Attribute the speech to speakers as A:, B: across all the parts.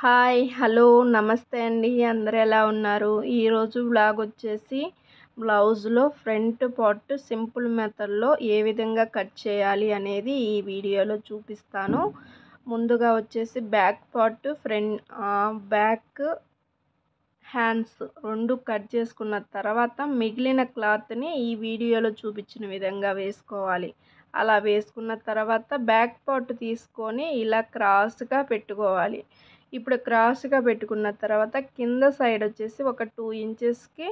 A: Hi hello నమస్తే అండి. అందరూ ఎలా ఉన్నారు? ఈరోజు వ్లాగ్ వచ్చేసి బ్లౌజ్లో ఫ్రంట్ పార్ట్ సింపుల్ మెథడ్లో ఏ విధంగా కట్ చేయాలి అనేది ఈ వీడియోలో చూపిస్తాను. ముందుగా వచ్చేసి బ్యాక్ పార్ట్ బ్యాక్ హ్యాండ్స్ రెండు కట్ చేసుకున్న తర్వాత మిగిలిన క్లాత్ని ఈ వీడియోలో చూపించిన విధంగా వేసుకోవాలి. అలా వేసుకున్న తర్వాత బ్యాక్ పార్ట్ తీసుకొని ఇలా క్రాస్గా పెట్టుకోవాలి. ఇప్పుడు క్రాస్గా పెట్టుకున్న తర్వాత కింద సైడ్ వచ్చేసి ఒక 2 ఇంచెస్కి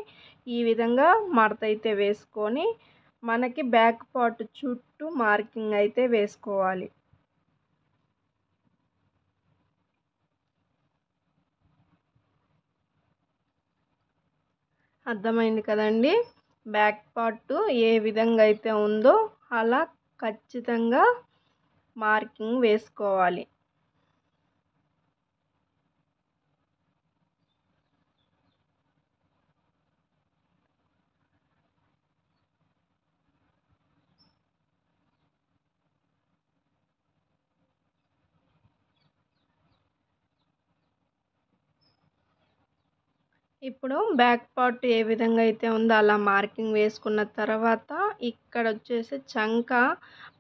A: ఈ విధంగా మడత అయితే వేసుకొని మనకి బ్యాక్ పార్ట్ చుట్టూ మార్కింగ్ అయితే వేసుకోవాలి. అర్థమైంది కదండి. బ్యాక్ పార్ట్ ఏ విధంగా అయితే ఉందో అలా ఖచ్చితంగా మార్కింగ్ వేసుకోవాలి. ఇప్పుడు బ్యాక్ పార్ట్ ఏ విధంగా అయితే ఉందో అలా మార్కింగ్ వేసుకున్న తర్వాత ఇక్కడ వచ్చేసి చంక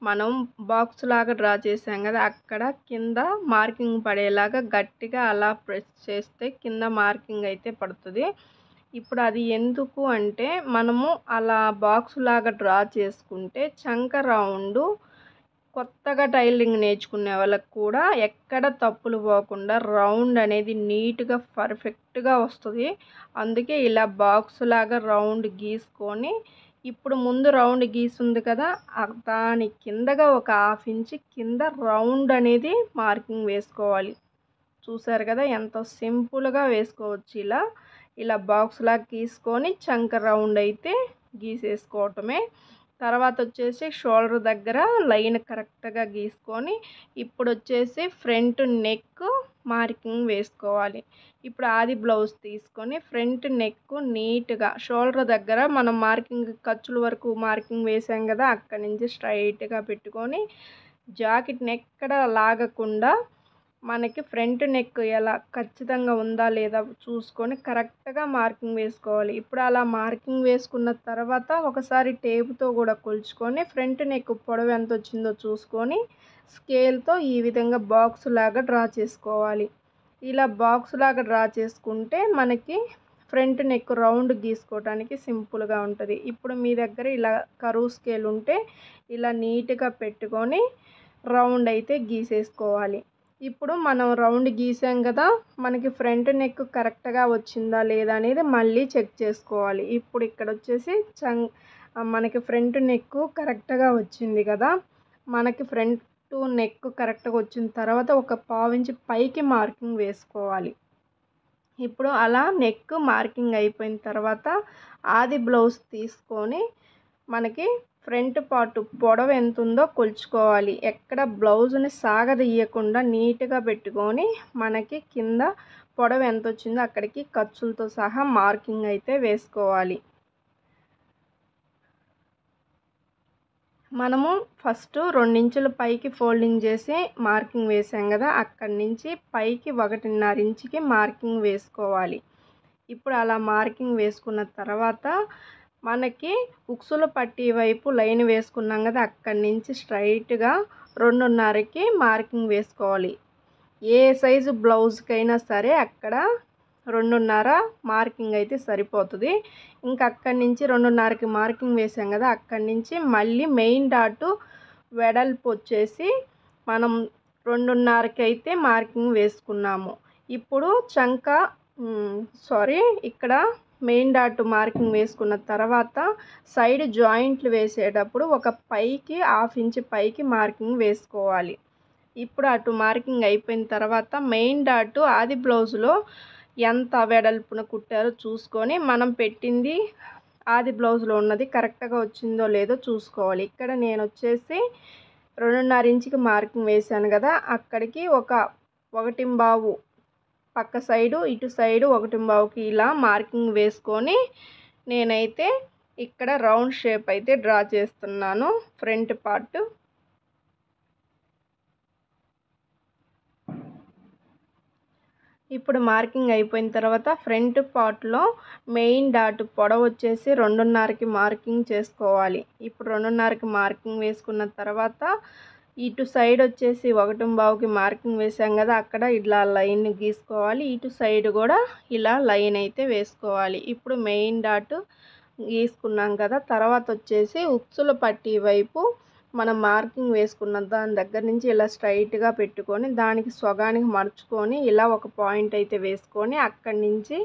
A: మనం బాక్స్ లాగా డ్రా చేసాం కదా, అక్కడ కింద మార్కింగ్ పడేలాగా గట్టిగా అలా ప్రెస్ చేస్తే కింద మార్కింగ్ అయితే పడుతుంది. ఇప్పుడు అది ఎందుకు అంటే మనము అలా బాక్స్ లాగా డ్రా చేసుకుంటే చంక రౌండ్ కొత్తగా టైలరింగ్ నేర్చుకునే వాళ్ళకి కూడా ఎక్కడ తప్పులు పోకుండా రౌండ్ అనేది నీట్గా పర్ఫెక్ట్గా వస్తుంది. అందుకే ఇలా బాక్స్ లాగా రౌండ్ గీసుకొని ఇప్పుడు ముందు రౌండ్ గీసుంది కదా, దాని కిందగా ఒక 1/2 ఇంచ్ కింద రౌండ్ అనేది మార్కింగ్ వేసుకోవాలి. చూసారు కదా ఎంత సింపుల్గా వేసుకోవచ్చు. ఇలా బాక్స్ లాగా గీసుకొని చంక రౌండ్ అయితే గీసేసుకోవటమే. తర్వాత వచ్చేసి షోల్డర్ దగ్గర లైన్ కరెక్ట్గా గీసుకొని ఇప్పుడు వచ్చేసి ఫ్రంట్ నెక్ మార్కింగ్ వేసుకోవాలి. ఇప్పుడు ఆది బ్లౌజ్ తీసుకొని ఫ్రంట్ నెక్ నీట్గా షోల్డర్ దగ్గర మనం మార్కింగ్ ఖర్చుల వరకు మార్కింగ్ వేసాం కదా, అక్కడి నుంచి స్ట్రైట్గా పెట్టుకొని జాకెట్ని ఎక్కడ లాగకుండా మనకి ఫ్రంట్ నెక్ ఎలా ఖచ్చితంగా ఉందా లేదా చూసుకొని కరెక్ట్గా మార్కింగ్ వేసుకోవాలి. ఇప్పుడు అలా మార్కింగ్ వేసుకున్న తర్వాత ఒకసారి టేపుతో కూడా కొలుచుకొని ఫ్రంట్ నెక్ పొడవు ఎంత వచ్చిందో చూసుకొని స్కేల్తో ఈ విధంగా బాక్స్ లాగా డ్రా చేసుకోవాలి. ఇలా బాక్స్ లాగా డ్రా చేసుకుంటే మనకి ఫ్రంట్ నెక్ రౌండ్ గీసుకోవడానికి సింపుల్గా ఉంటుంది. ఇప్పుడు మీ దగ్గర ఇలా కరువు స్కేల్ ఉంటే ఇలా నీట్గా పెట్టుకొని రౌండ్ అయితే గీసేసుకోవాలి. ఇప్పుడు మనం రౌండ్ గీసాం కదా, మనకి ఫ్రంట్ నెక్ కరెక్ట్గా వచ్చిందా లేదా అనేది మళ్ళీ చెక్ చేసుకోవాలి. ఇప్పుడు ఇక్కడ వచ్చేసి మనకి ఫ్రంట్ నెక్ కరెక్ట్గా వచ్చింది కదా, మనకి ఫ్రంట్ నెక్ కరెక్ట్గా వచ్చిన తర్వాత ఒక 1/2 ఇంచ్ పైకి మార్కింగ్ వేసుకోవాలి. ఇప్పుడు అలా నెక్ మార్కింగ్ అయిపోయిన తర్వాత ఆది బ్లౌజ్ తీసుకొని మనకి ఫ్రంట్ పార్ట్ పొడవు ఎంత ఉందో కొలుచుకోవాలి. ఎక్కడ బ్లౌజ్ని సాగదీయకుండా నీట్గా పెట్టుకొని మనకి కింద పొడవు ఎంత వచ్చిందో అక్కడికి ఖర్చులతో సహా మార్కింగ్ అయితే వేసుకోవాలి. మనము ఫస్ట్ 2 ఇంచుల పైకి ఫోల్డింగ్ చేసి మార్కింగ్ వేసాం కదా, అక్కడి నుంచి పైకి 1.5 ఇంచుకి మార్కింగ్ వేసుకోవాలి. ఇప్పుడు అలా మార్కింగ్ వేసుకున్న తర్వాత మనకి ఉక్సుల పట్టీ వైపు లైన్ వేసుకున్నాం కదా, అక్కడి నుంచి స్ట్రైట్గా 2.5కి మార్కింగ్ వేసుకోవాలి. ఏ సైజు బ్లౌజ్కైనా సరే అక్కడ 2.5 మార్కింగ్ అయితే సరిపోతుంది. ఇంకా అక్కడి నుంచి 2.5కి మార్కింగ్ వేసాం కదా, అక్కడి నుంచి మళ్ళీ మెయిన్ డాట్ వెడల్పు వచ్చేసి మనం 2.5కి అయితే మార్కింగ్ వేసుకున్నాము. ఇప్పుడు ఇక్కడ మెయిన్ డాట్ మార్కింగ్ వేసుకున్న తర్వాత సైడ్ జాయింట్లు వేసేటప్పుడు ఒక పైకి 1/2 ఇంచ్ పైకి మార్కింగ్ వేసుకోవాలి. ఇప్పుడు అటు మార్కింగ్ అయిపోయిన తర్వాత మెయిన్ డాట్ ఆది బ్లౌజ్లో ఎంత వెడల్పున కుట్టారో చూసుకొని మనం పెట్టింది ఆది బ్లౌజ్లో ఉన్నది కరెక్ట్గా వచ్చిందో లేదో చూసుకోవాలి. ఇక్కడ నేను వచ్చేసి 2.5 ఇంచుకి మార్కింగ్ వేసాను కదా, అక్కడికి ఒక 1.5 పక్క సైడు ఇటు సైడు 1.5కి ఇలా మార్కింగ్ వేసుకొని నేనైతే ఇక్కడ రౌండ్ షేప్ అయితే డ్రా చేస్తున్నాను. ఫ్రంట్ పార్ట్ ఇప్పుడు మార్కింగ్ అయిపోయిన తర్వాత ఫ్రంట్ పార్ట్లో మెయిన్ డాట్ పొడవు వచ్చేసి 2.5కి మార్కింగ్ చేసుకోవాలి. ఇప్పుడు 2.5కి మార్కింగ్ వేసుకున్న తర్వాత ఇటు సైడ్ వచ్చేసి 1.25కి మార్కింగ్ వేసాం కదా, అక్కడ ఇలా లైన్ గీసుకోవాలి. ఇటు సైడ్ కూడా ఇలా లైన్ అయితే వేసుకోవాలి. ఇప్పుడు మెయిన్ డాట్ గీసుకున్నాం కదా, తర్వాత వచ్చేసి ఉక్సుల పట్టీ వైపు మనం మార్కింగ్ వేసుకున్న దాని దగ్గర నుంచి ఇలా స్ట్రైట్గా పెట్టుకొని దానికి సగానికి మడుచుకొని ఇలా ఒక పాయింట్ అయితే వేసుకొని అక్కడి నుంచి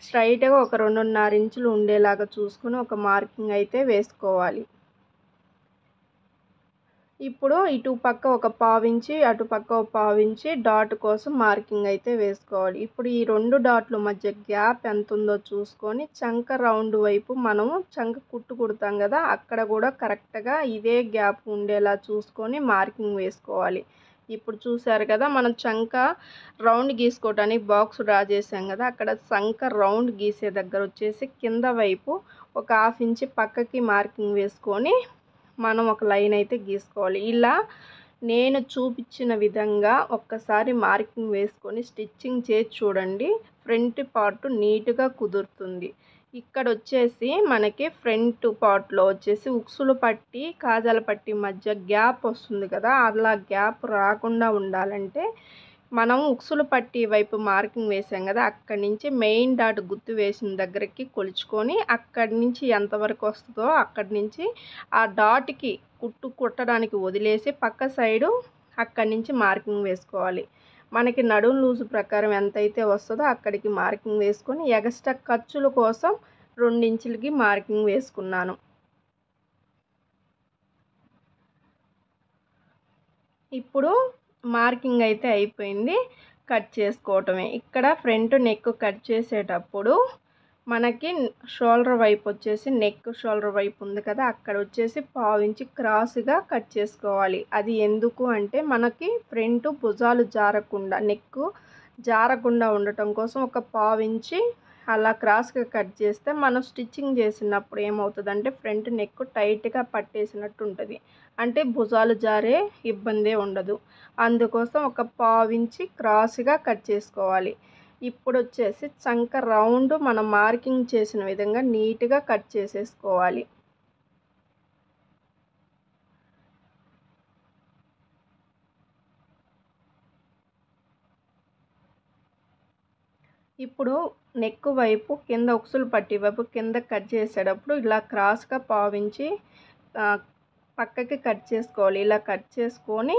A: స్ట్రైట్గా ఒక 2.5 ఇంచులు ఉండేలాగా చూసుకొని ఒక మార్కింగ్ అయితే వేసుకోవాలి. ఇప్పుడు ఇటు పక్క ఒక పావించి అటు పక్క ఒక పావించి డాట్ కోసం మార్కింగ్ అయితే వేసుకోవాలి. ఇప్పుడు ఈ 2 డాట్ల మధ్య గ్యాప్ ఎంత ఉందో చూసుకొని చంక రౌండ్ వైపు మనము చంక కుట్టు కుడతాం కదా, అక్కడ కూడా కరెక్ట్గా ఇదే గ్యాప్ ఉండేలా చూసుకొని మార్కింగ్ వేసుకోవాలి. ఇప్పుడు చూసారు కదా, మనం చంక రౌండ్ గీసుకోవడానికి బాక్స్ డ్రా చేసాం కదా, అక్కడ చంక రౌండ్ గీసే దగ్గర వచ్చేసి కింద వైపు ఒక 1/2 ఇంచ్ పక్కకి మార్కింగ్ వేసుకొని మనం ఒక లైన్ అయితే గీసుకోవాలి. ఇలా నేను చూపించిన విధంగా ఒక్కసారి మార్కింగ్ వేసుకొని స్టిచ్చింగ్ చేసి చూడండి, ఫ్రంట్ పార్ట్ నీట్గా కుదురుతుంది. ఇక్కడ వచ్చేసి మనకి ఫ్రంట్ పార్ట్లో వచ్చేసి ఉక్సులు పట్టి కాజాల పట్టి మధ్య గ్యాప్ వస్తుంది కదా, అలా గ్యాప్ రాకుండా ఉండాలంటే మనం ఉక్సులు పట్టి వైపు మార్కింగ్ వేసాం కదా, అక్కడి నుంచి మెయిన్ డాట్ గుర్తు వేసిన దగ్గరికి కొలుచుకొని అక్కడి నుంచి ఎంతవరకు వస్తుందో అక్కడి నుంచి ఆ డాట్కి కుట్టడానికి వదిలేసి పక్క సైడు అక్కడి నుంచి మార్కింగ్ వేసుకోవాలి. మనకి నడుం లూజు ప్రకారం ఎంతైతే వస్తుందో అక్కడికి మార్కింగ్ వేసుకొని ఎక్స్ట్రా ఖర్చుల కోసం 2 ఇంచులకి మార్కింగ్ వేసుకున్నాను. ఇప్పుడు మార్కింగ్ అయితే అయిపోయింది, కట్ చేసుకోవటమే. ఇక్కడ ఫ్రంట్ నెక్ కట్ చేసేటప్పుడు మనకి షోల్డర్ వైపు వచ్చేసి నెక్ షోల్డర్ వైపు ఉంది కదా, అక్కడ వచ్చేసి 1/2 ఇంచ్ క్రాస్గా కట్ చేసుకోవాలి. అది ఎందుకు అంటే మనకి ఫ్రంట్ భుజాలు జారకుండా నెక్ జారకుండా ఉండటం కోసం ఒక 1/2 ఇంచ్ అలా క్రాస్గా కట్ చేస్తే మనం స్టిచ్చింగ్ చేసినప్పుడు ఏమవుతుందంటే ఫ్రంట్ నెక్ టైట్గా పట్టేసినట్టు ఉంటుంది, అంటే భుజాలు జారే ఇబ్బందే ఉండదు. అందుకోసం ఒక 1/2 ఇంచ్ క్రాస్గా కట్ చేసుకోవాలి. ఇప్పుడు వచ్చేసి చంక రౌండ్ మనం మార్కింగ్ చేసిన విధంగా నీట్గా కట్ చేసేసుకోవాలి. ఇప్పుడు నెక్ వైపు కింద ఉక్సులు పట్టి వైపు కింద కట్ చేసేటప్పుడు ఇలా క్రాస్గా 1/2 ఇంచ్ పక్కకి కట్ చేసుకోవాలి. ఇలా కట్ చేసుకొని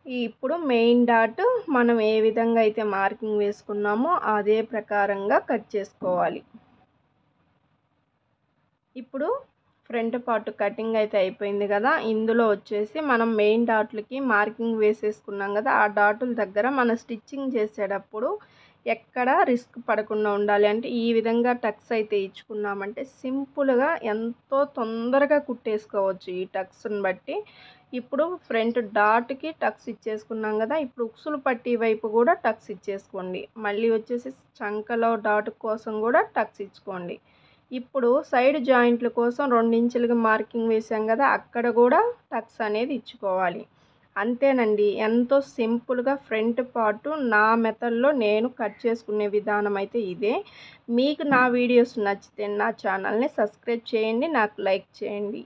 A: ఇప్పుడు మెయిన్ డాట్ మనం ఏ విధంగా అయితే మార్కింగ్ వేసుకున్నామో అదే ప్రకారంగా కట్ చేసుకోవాలి. ఇప్పుడు ఫ్రంట్ పార్ట్ కటింగ్ అయితే అయిపోయింది కదా, ఇందులో వచ్చేసి మనం మెయిన్ డాట్లకి మార్కింగ్ వేసేసుకున్నాం కదా, ఆ డాటుల దగ్గర మనం స్టిచ్చింగ్ చేసేటప్పుడు ఎక్కడ రిస్క్ పడకుండా ఉండాలి అంటే ఈ విధంగా టక్స్ అయితే ఇచ్చుకున్నామంటే సింపుల్గా ఎంతో తొందరగా కుట్టేసుకోవచ్చు ఈ టక్స్ని బట్టి. ఇప్పుడు ఫ్రంట్ డాట్కి టక్స్ ఇచ్చేసుకున్నాం కదా, ఇప్పుడు ఉక్సులు పట్టి వైపు కూడా టక్స్ ఇచ్చేసుకోండి. మళ్ళీ వచ్చేసి చంకలో డాట్ కోసం కూడా టక్స్ ఇచ్చుకోండి. ఇప్పుడు సైడ్ జాయింట్ల కోసం 2 ఇంచులుగా మార్కింగ్ వేసాం కదా, అక్కడ కూడా టక్స్ అనేది ఇచ్చుకోవాలి. అంతేనండి, ఎంతో సింపుల్గా ఫ్రంట్ పార్ట్ నా మెథడ్లో నేను కట్ చేసుకునే విధానం అయితే ఇదే. మీకు నా వీడియోస్ నచ్చితే నా ఛానల్ని సబ్స్క్రైబ్ చేయండి, నాకు లైక్ చేయండి.